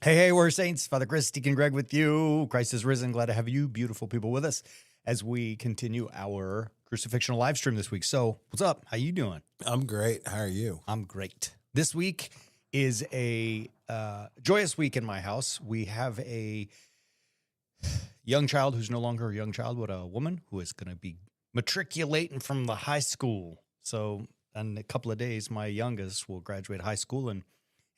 Hey, we're saints. Father Chris, Deacon Greg with you. Christ is risen. Glad to have you, beautiful people, with us as we continue our crucifixion live stream this week. So, what's up? How you doing? I'm great. How are you? I'm great. This week is a joyous week in my house. We have a young child who's no longer a young child, but a woman who is going to be matriculating from the high school. So, in a couple of days, my youngest will graduate high school and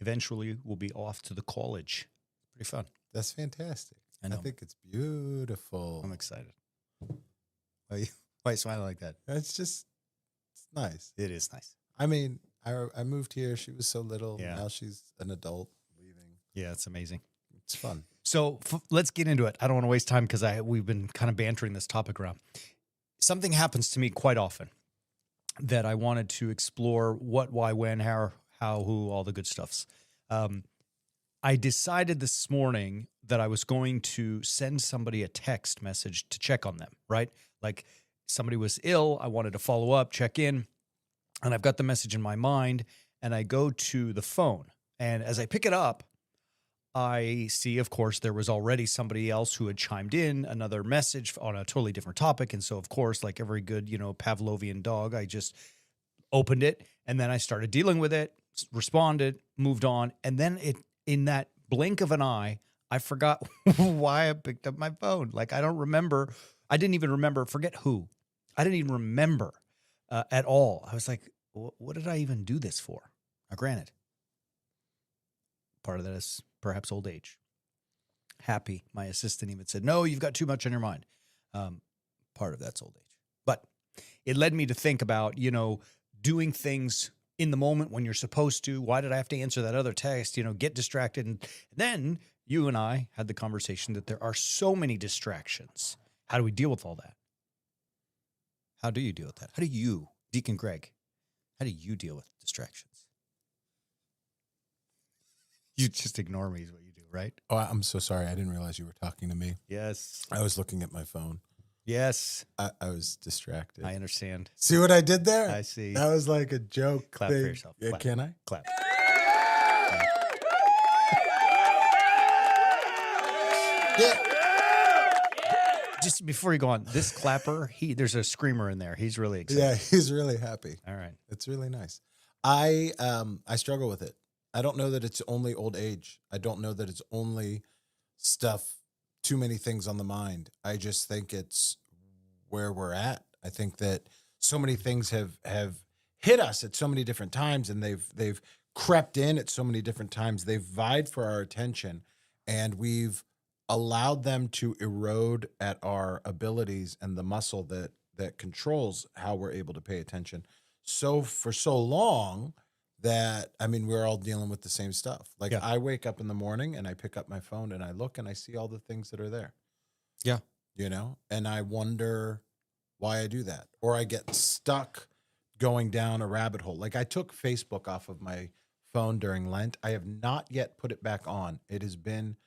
eventually we'll be off to the college. Pretty fun. That's fantastic. I know. I think it's beautiful. I'm excited. Why are you smiling like that? It's nice. It is nice. I mean, I moved here. She was so little. Yeah. Now she's an adult leaving. Yeah, it's amazing. It's fun. So let's get into it. I don't want to waste time because we've been kind of bantering this topic around. Something happens to me quite often that I wanted to explore: what, why, when, how, who, all the good stuffs. I decided this morning that I was going to send somebody a text message to check on them, right? Like somebody was ill. I wanted to follow up, check in, and I've got the message in my mind, and I go to the phone. And as I pick it up, I see, of course, there was already somebody else who had chimed in another message on a totally different topic. And so, of course, like every good, Pavlovian dog, I just opened it and then I started dealing with it, responded, moved on. And then in that blink of an eye, I forgot why I picked up my phone. Like, I don't remember. I didn't even remember, forget who. I didn't even remember at all. I was like, what did I even do this for? Now, granted, part of that is perhaps old age. Happy, my assistant even said, no, you've got too much on your mind. Part of that's old age. But it led me to think about, doing things in the moment when you're supposed to. Why did I have to answer that other text? Get distracted. And then you and I had the conversation that there are so many distractions. How do we deal with all that? How do you deal with that? How do you, Deacon Greg, how do you deal with distractions? You just ignore me is what you do, right? Oh, I'm so sorry. I didn't realize you were talking to me. Yes. I was looking at my phone. Yes. I was distracted. I understand. See what I did there? I see. That was like a joke. Clap thing. for yourself. Yeah, Clap. can I? Clap. Yeah. Just before you go on, this clapper, there's a screamer in there. He's really excited. Yeah, he's really happy. All right. It's really nice. I struggle with it. I don't know that it's only old age. I don't know that it's only stuff, too many things on the mind. I just think it's where we're at. I think that so many things have hit us at so many different times, and they've crept in at so many different times. They've vied for our attention, and we've allowed them to erode at our abilities and the muscle that controls how we're able to pay attention. So for so long that, I mean, we're all dealing with the same stuff. Like, Yeah. I wake up in the morning and I pick up my phone and I look and I see all the things that are there. Yeah. And I wonder why I do that. Or I get stuck going down a rabbit hole. Like, I took Facebook off of my phone during Lent. I have not yet put it back on. It has been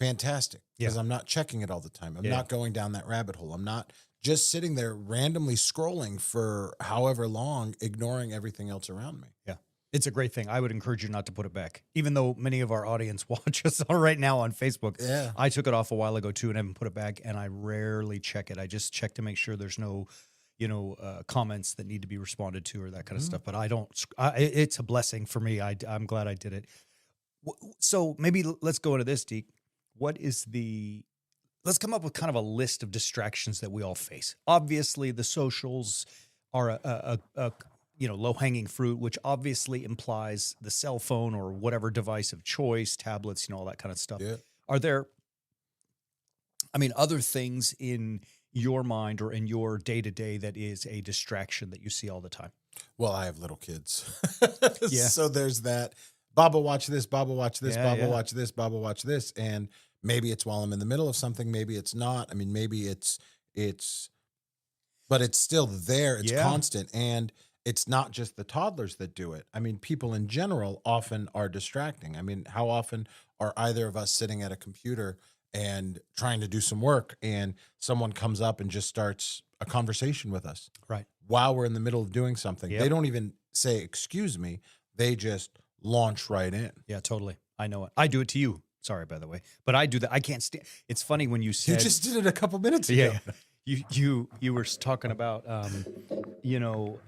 fantastic because Yeah. I'm not checking it all the time. I'm Yeah. not going down that rabbit hole. I'm not just sitting there randomly scrolling for however long, ignoring everything else around me. Yeah. It's a great thing. I would encourage you not to put it back, even though many of our audience watch us right now on Facebook. Yeah. I took it off a while ago too and haven't put it back, and I rarely check it. I just check to make sure there's no, comments that need to be responded to or that kind of stuff. But I don't, it's a blessing for me. I'm glad I did it. So maybe let's go into this, Deke. Let's come up with kind of a list of distractions that we all face. Obviously, the socials are a low-hanging fruit, which obviously implies the cell phone or whatever device of choice, tablets, all that kind of stuff. Yeah. Are there, other things in your mind or in your day-to-day that is a distraction that you see all the time? Well, I have little kids. Yeah. So there's that. Baba, watch this. Baba, watch this. Yeah, Baba, yeah. watch this. Baba, watch this. And maybe it's while I'm in the middle of something. Maybe it's not. I mean, maybe it's, but it's still there. It's Yeah. constant. And it's not just the toddlers that do it. I mean, people in general often are distracting. I mean, how often are either of us sitting at a computer and trying to do some work and someone comes up and just starts a conversation with us Right. while we're in the middle of doing something? Yep. They don't even say, excuse me. They just launch right in. Yeah, totally. I know it. I do it to you Sorry, by the way, but I do that. I can't stand. It's funny when you You said, just did it a couple minutes ago. yeah, you were talking about, you know,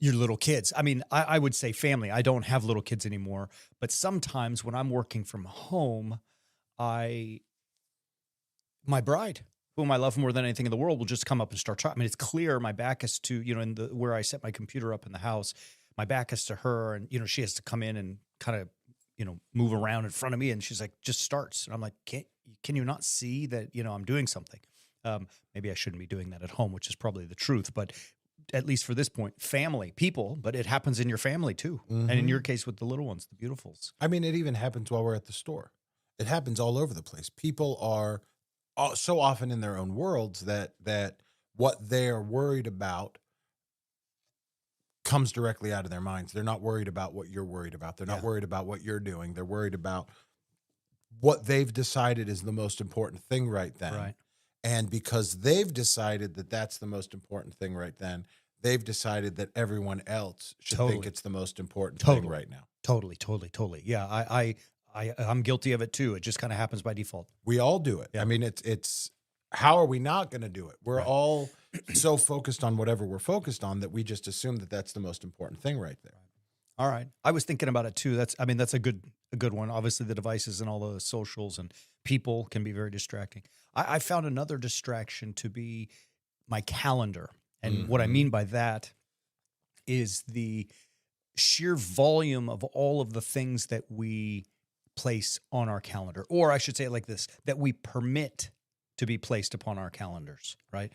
your little kids. I mean, I would say family. I don't have little kids anymore, but sometimes when I'm working from home, I my bride, whom I love more than anything in the world, will just come up and start talking. I mean, it's clear my back is to, in the where I set my computer up in the house, my back is to her, and she has to come in and kind of, move around in front of me, and she's like, just starts. And I'm like, can you not see that, I'm doing something? Maybe I shouldn't be doing that at home, which is probably the truth, but at least for this point, family, people, but it happens in your family too. And in your case with the little ones, the beautifuls. I mean, it even happens while we're at the store. It happens all over the place. People are so often in their own worlds that what they're worried about comes directly out of their minds. They're not worried about what you're worried about. They're not Yeah. worried about what you're doing. They're worried about what they've decided is the most important thing right then. Right. And because they've decided that that's the most important thing right then, they've decided that everyone else should think Totally. it's the most important thing Totally. right now. Totally. Yeah. I'm guilty of it too. It just kind of happens by default. We all do it. Yeah. I mean, it's how are we not going to do it? We're Right. all so focused on whatever we're focused on that we just assume that that's the most important thing right there. All right. I was thinking about it too. That's a good one. Obviously the devices and all the socials and people can be very distracting. I found another distraction to be my calendar. And what I Mhm. mean by that is the sheer volume of all of the things that we place on our calendar, or I should say it like this, that we permit to be placed upon our calendars, right?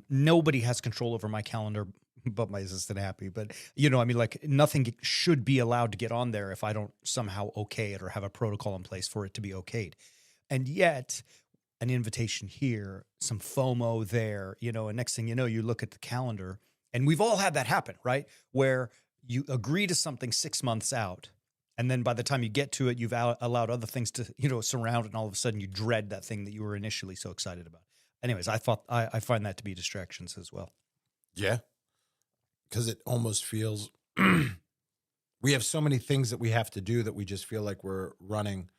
Nobody has control over my calendar but my assistant Happy. But, I mean, like nothing should be allowed to get on there if I don't somehow okay it or have a protocol in place for it to be okayed. And yet, an invitation here, some FOMO there, and next thing you know, you look at the calendar, and we've all had that happen, right? Where you agree to something 6 months out, and then by the time you get to it, you've allowed other things to, surround it, and all of a sudden you dread that thing that you were initially so excited about. Anyways, I find that to be distractions as well. Yeah. Because it almost feels we have so many things that we have to do that we just feel like we're running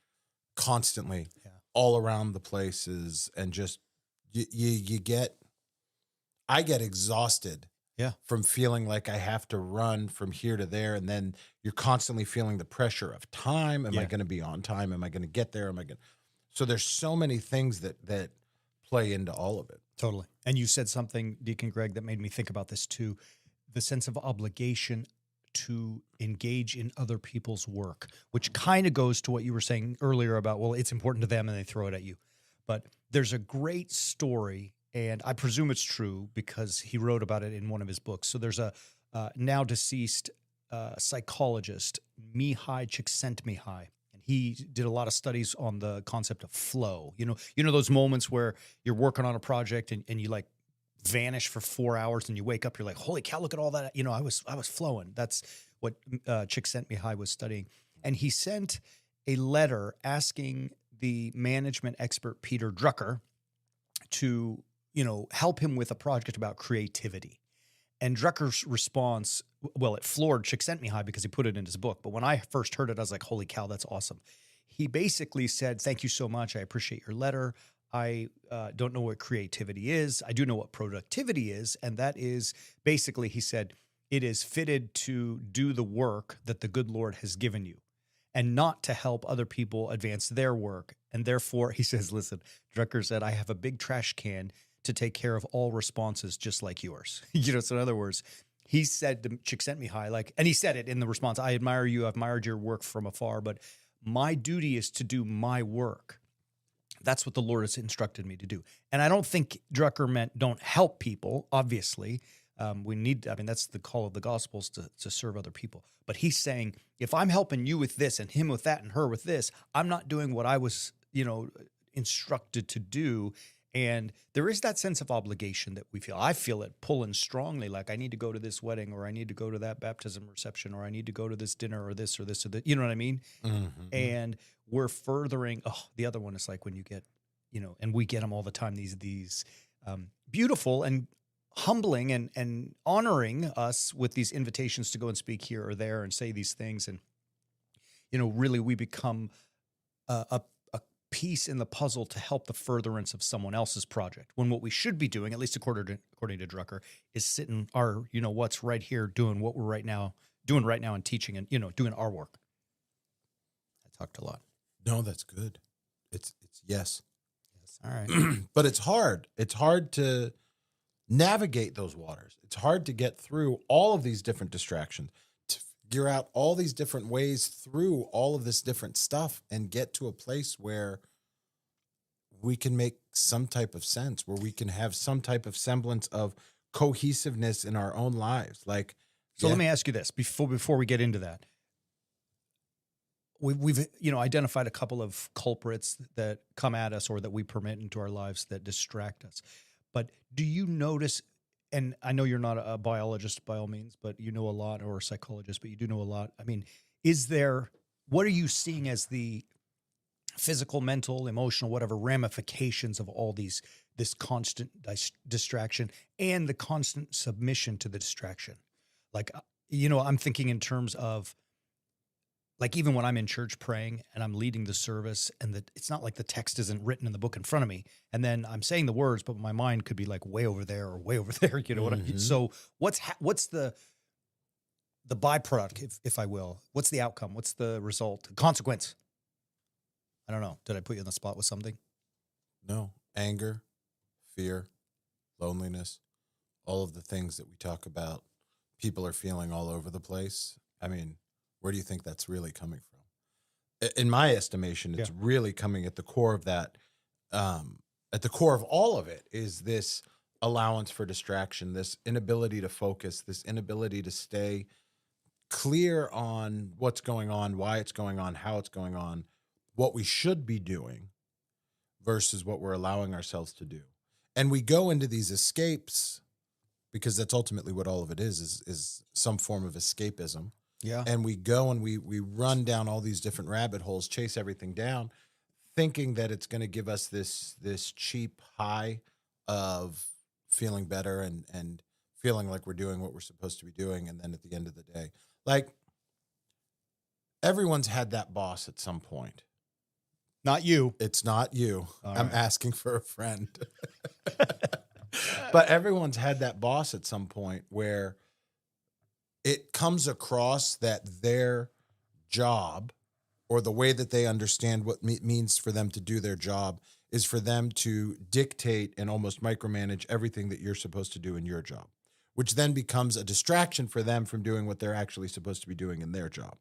constantly Yeah. all around the places, and just I get exhausted Yeah. from feeling like I have to run from here to there, and then you're constantly feeling the pressure of time. Am I Yeah. going to be on time? Am I going to get there? So there's so many things that play into all of it. Totally. And you said something, Deacon Greg, that made me think about this too. The sense of obligation to engage in other people's work, which kind of goes to what you were saying earlier about, well, it's important to them and they throw it at you. But there's a great story, and I presume it's true because he wrote about it in one of his books. So there's a now deceased psychologist, Mihai Csikszentmihalyi. He did a lot of studies on the concept of flow. You know those moments where you're working on a project and you like vanish for 4 hours and you wake up, you're like, holy cow, look at all that. I was flowing. That's what Csikszentmihalyi was studying. And he sent a letter asking the management expert, Peter Drucker, to, help him with a project about creativity. And Drucker's response, well, it floored Csikszentmihalyi because he put it in his book. But when I first heard it, I was like, holy cow, that's awesome. He basically said, thank you so much. I appreciate your letter. I don't know what creativity is. I do know what productivity is. And that is basically, he said, it is fitted to do the work that the good Lord has given you and not to help other people advance their work. And therefore, he says, listen, Drucker said, I have a big trash can to take care of all responses just like yours. So in other words, he said to Csikszentmihalyi, and he said it in the response, I admire you, I've admired your work from afar, but my duty is to do my work. That's what the Lord has instructed me to do. And I don't think Drucker meant don't help people, obviously. That's the call of the Gospels, to serve other people. But he's saying, if I'm helping you with this and him with that and her with this, I'm not doing what I was, instructed to do. And there is that sense of obligation that we feel. I feel it pulling strongly, like I need to go to this wedding, or I need to go to that baptism reception, or I need to go to this dinner, or this or this or that. You know what I mean? Mm-hmm. And we're furthering. Oh, the other one is like when you get, and we get them all the time. These beautiful and humbling and honoring us with these invitations to go and speak here or there and say these things. And really we become a piece in the puzzle to help the furtherance of someone else's project. When what we should be doing, at least according to Drucker, is sitting our, what's right here, doing what we're doing right now and teaching and, doing our work. I talked a lot. No, that's good. It's yes. Yes. All right. But it's hard. It's hard to navigate those waters. It's hard to get through all of these different distractions, to figure out all these different ways through all of this different stuff and get to a place where we can make some type of sense, where we can have some type of semblance of cohesiveness in our own lives. Like, So let me ask you this before we get into that. We've identified a couple of culprits that come at us or that we permit into our lives that distract us. But do you notice, and I know you're not a biologist by all means, but you know a lot, or a psychologist, but you do know a lot. I mean, what are you seeing as the physical, mental, emotional, whatever ramifications of all this constant distraction and the constant submission to the distraction? Like, I'm thinking in terms of, like, even when I'm in church praying and I'm leading the service, and it's not like the text isn't written in the book in front of me, and then I'm saying the words, but my mind could be like way over there or way over there. You know what I mean? So what's the byproduct, if I will? What's the outcome? What's the result? Consequence? I don't know. Did I put you on the spot with something? No. Anger, fear, loneliness, all of the things that we talk about, people are feeling all over the place. I mean, where do you think that's really coming from? In my estimation, it's really coming at the core of that. At the core of all of it is this allowance for distraction, this inability to focus, this inability to stay clear on what's going on, why it's going on, how it's going on, what we should be doing versus what we're allowing ourselves to do. And we go into these escapes because that's ultimately what all of it is some form of escapism. Yeah. And we go and we run down all these different rabbit holes, chase everything down, thinking that it's going to give us this cheap high of feeling better and feeling like we're doing what we're supposed to be doing. And then at the end of the day, like, everyone's had that boss at some point. Not you. It's not you. All I'm right. asking for a friend. But everyone's had that boss at some point where it comes across that their job, or the way that they understand what it means for them to do their job, is for them to dictate and almost micromanage everything that you're supposed to do in your job, which then becomes a distraction for them from doing what they're actually supposed to be doing in their job.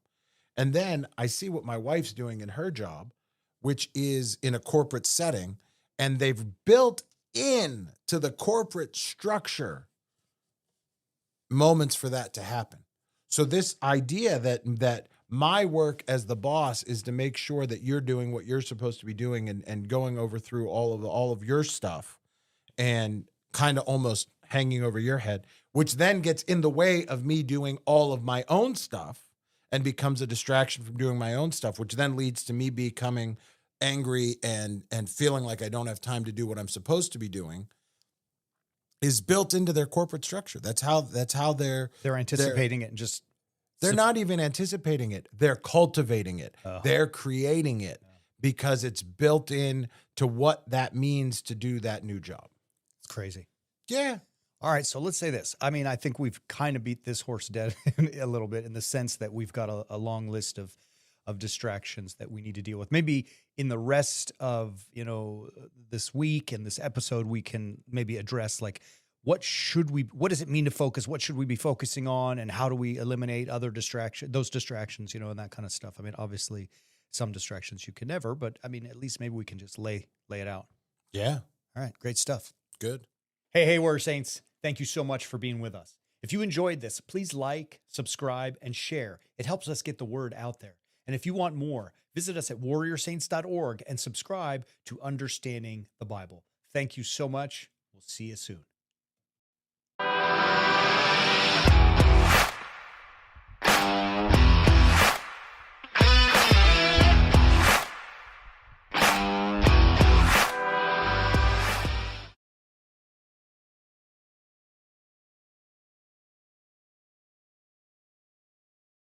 And then I see what my wife's doing in her job, which is in a corporate setting, and they've built in to the corporate structure moments for that to happen. So this idea that my work as the boss is to make sure that you're doing what you're supposed to be doing and going over through all of your stuff and kind of almost hanging over your head, which then gets in the way of me doing all of my own stuff and becomes a distraction from doing my own stuff, which then leads to me becoming angry and feeling like I don't have time to do what I'm supposed to be doing, is built into their corporate structure. That's how they're anticipating it and just they're not even anticipating it. They're cultivating it. Oh. They're creating it because it's built in to what that means to do that new job. It's crazy. Yeah. All right, so let's say this. I mean, I think we've kind of beat this horse dead a little bit, in the sense that we've got a long list of distractions that we need to deal with. Maybe in the rest of, this week and this episode, we can maybe address, like, what does it mean to focus? What should we be focusing on? And how do we eliminate those distractions, and that kind of stuff. I mean, obviously some distractions you can never, but I mean, at least maybe we can just lay it out. Yeah. All right, great stuff. Good. Hey, Warrior Saints, thank you so much for being with us. If you enjoyed this, please like, subscribe, and share. It helps us get the word out there. And if you want more, visit us at warriorsaints.org and subscribe to Understanding the Bible. Thank you so much. We'll see you soon.